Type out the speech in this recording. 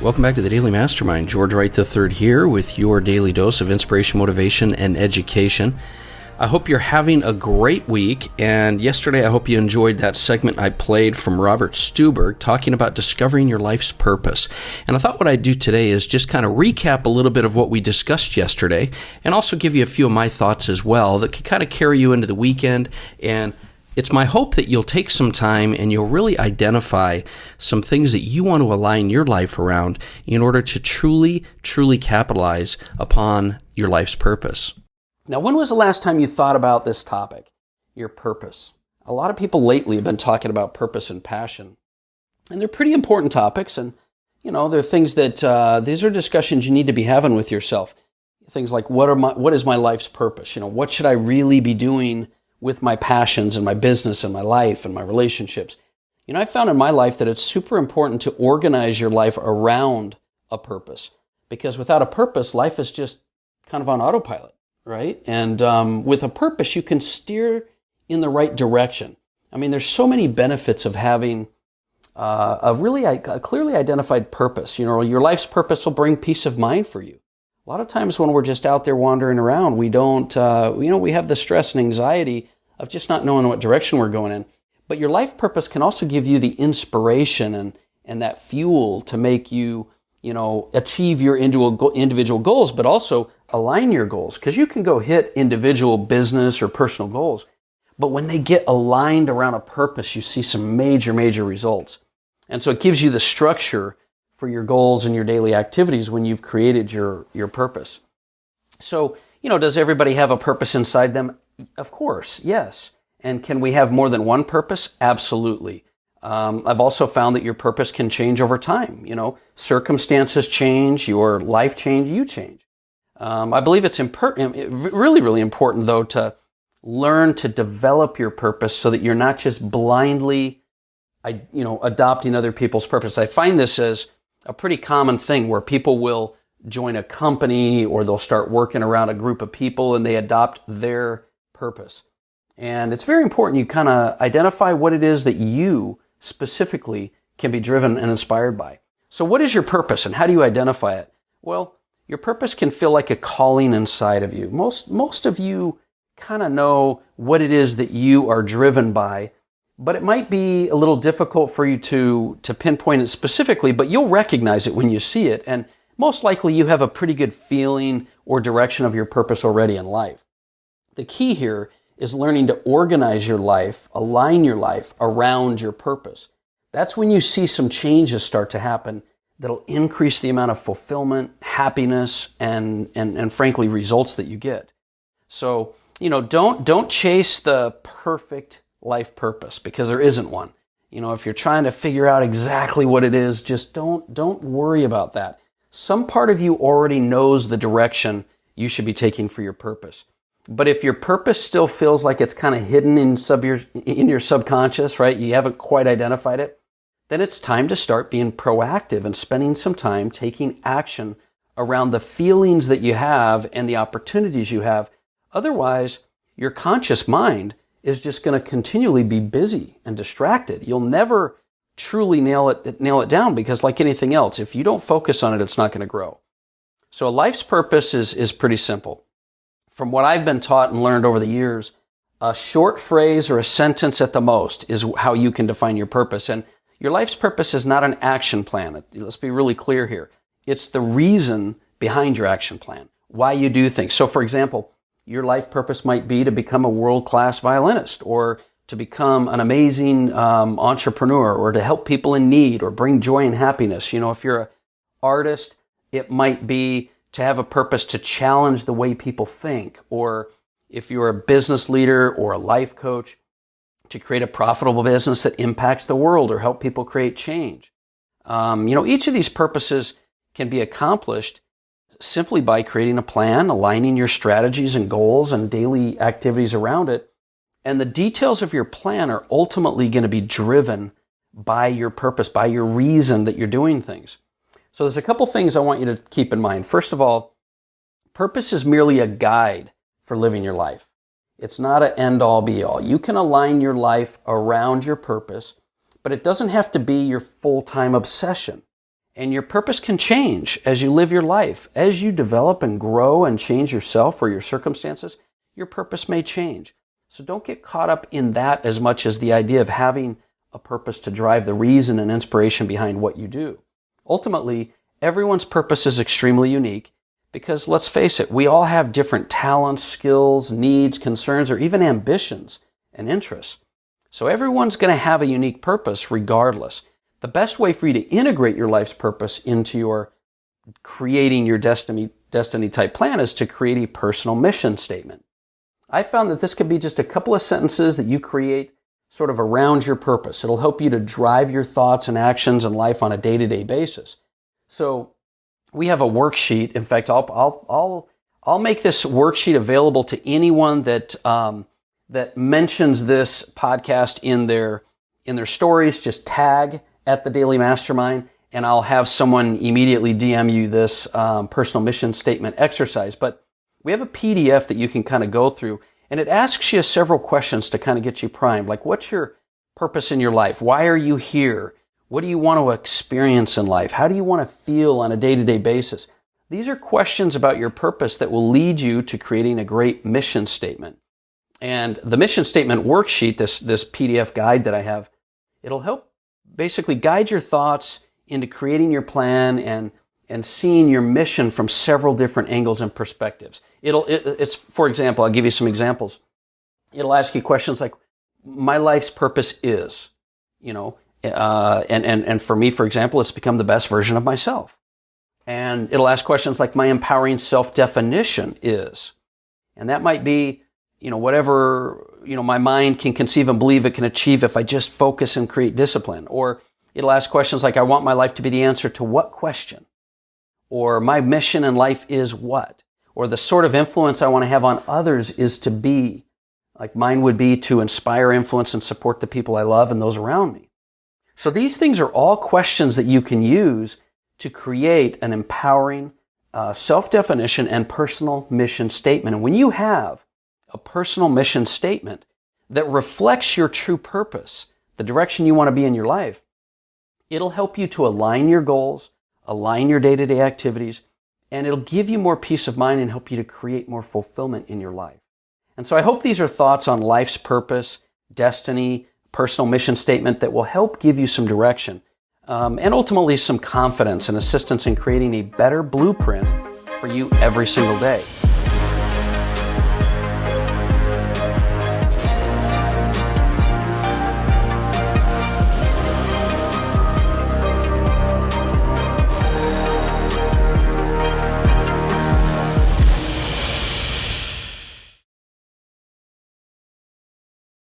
Welcome back to the Daily Mastermind. George Wright III here with your daily dose of inspiration, motivation, and education. I hope you're having a great week, and yesterday I hope you enjoyed that segment I played from Robert Stuberg talking about discovering your life's purpose. And I thought what I'd do today is just kind of recap a little bit of what we discussed yesterday and also give you a few of my thoughts as well that could kind of carry you into the weekend. And it's my hope that you'll take some time and you'll really identify some things that you want to align your life around in order to truly capitalize upon your life's purpose. Now, when was the last time you thought about this topic, your purpose? A lot of people lately have been talking about purpose and passion, and they're pretty important topics, and they're things that these are discussions you need to be having with yourself. Things like, what is my life's purpose? What should I really be doing with my passions and my business and my life and my relationships? I found in my life that it's super important to organize your life around a purpose, because without a purpose, life is just kind of on autopilot, right? And with a purpose, you can steer in the right direction. I mean, there's so many benefits of having a clearly identified purpose. Your life's purpose will bring peace of mind for you. A lot of times when we're just out there wandering around, we don't, we have the stress and anxiety of just not knowing what direction we're going in. But your life purpose can also give you the inspiration and that fuel to make you, achieve your individual goals, but also align your goals. Because you can go hit individual business or personal goals, but when they get aligned around a purpose, you see some major results. And so it gives you the structure for your goals and your daily activities when you've created your purpose. So, does everybody have a purpose inside them? Of course, yes. And can we have more than one purpose? Absolutely. I've also found that your purpose can change over time. Circumstances change, your life change, you change. I believe it's really important, though, to learn to develop your purpose so that you're not just blindly, adopting other people's purpose. I find this as a pretty common thing where people will join a company or they'll start working around a group of people and they adopt their purpose. And it's very important you kind of identify what it is that you specifically can be driven and inspired by. So what is your purpose and how do you identify it? Well, your purpose can feel like a calling inside of you. Most of you kind of know what it is that you are driven by, but it might be a little difficult for you to pinpoint it specifically, but you'll recognize it when you see it. And most likely you have a pretty good feeling or direction of your purpose already in life. The key here is learning to organize your life, align your life around your purpose. That's when you see some changes start to happen that'll increase the amount of fulfillment, happiness, and frankly, results that you get. So, don't chase the perfect life purpose because there isn't one. If you're trying to figure out exactly what it is, just don't worry about that. Some part of you already knows the direction you should be taking for your purpose. But if your purpose still feels like it's kind of hidden in your subconscious, right? You haven't quite identified it, then it's time to start being proactive and spending some time taking action around the feelings that you have and the opportunities you have. Otherwise, your conscious mind is just going to continually be busy and distracted. You'll never truly nail it down because like anything else, if you don't focus on it, it's not going to grow. So a life's purpose is pretty simple. From what I've been taught and learned over the years, a short phrase or a sentence at the most is how you can define your purpose. And your life's purpose is not an action plan. Let's be really clear here. It's the reason behind your action plan, why you do things. So for example, your life purpose might be to become a world-class violinist or to become an amazing entrepreneur or to help people in need or bring joy and happiness. If you're an artist, it might be to have a purpose to challenge the way people think, or if you're a business leader or a life coach, to create a profitable business that impacts the world or help people create change. Each of these purposes can be accomplished simply by creating a plan, aligning your strategies and goals and daily activities around it. And the details of your plan are ultimately going to be driven by your purpose, by your reason that you're doing things. So there's a couple things I want you to keep in mind. First of all, purpose is merely a guide for living your life. It's not an end-all, be-all. You can align your life around your purpose, but it doesn't have to be your full-time obsession. And your purpose can change as you live your life. As you develop and grow and change yourself or your circumstances, your purpose may change. So don't get caught up in that as much as the idea of having a purpose to drive the reason and inspiration behind what you do. Ultimately, everyone's purpose is extremely unique because, let's face it, we all have different talents, skills, needs, concerns, or even ambitions and interests. So everyone's going to have a unique purpose regardless. The best way for you to integrate your life's purpose into your creating your destiny type plan is to create a personal mission statement. I found that this could be just a couple of sentences that you create sort of around your purpose. It'll help you to drive your thoughts and actions in life on a day-to-day basis. So we have a worksheet. In fact, I'll make this worksheet available to anyone that mentions this podcast in their stories. Just tag at the Daily Mastermind, and I'll have someone immediately DM you this personal mission statement exercise. But we have a PDF that you can kind of go through, and it asks you several questions to kind of get you primed. Like, what's your purpose in your life? Why are you here? What do you want to experience in life? How do you want to feel on a day-to-day basis? These are questions about your purpose that will lead you to creating a great mission statement. And the mission statement worksheet, this PDF guide that I have, it'll help basically guide your thoughts into creating your plan and seeing your mission from several different angles and perspectives. It's for example, I'll give you some examples. It'll ask you questions like, my life's purpose is, and for me, for example, it's become the best version of myself. And it'll ask questions like, my empowering self-definition is, and that might be, whatever, my mind can conceive and believe it can achieve if I just focus and create discipline. Or it'll ask questions like, I want my life to be the answer to what question? Or my mission in life is what? Or the sort of influence I want to have on others is to be. Like mine would be to inspire, influence, and support the people I love and those around me. So these things are all questions that you can use to create an empowering self-definition and personal mission statement. And when you have a personal mission statement that reflects your true purpose, the direction you want to be in your life, it'll help you to align your goals, align your day-to-day activities, and it'll give you more peace of mind and help you to create more fulfillment in your life. And so I hope these are thoughts on life's purpose, destiny, personal mission statement that will help give you some direction and ultimately some confidence and assistance in creating a better blueprint for you every single day.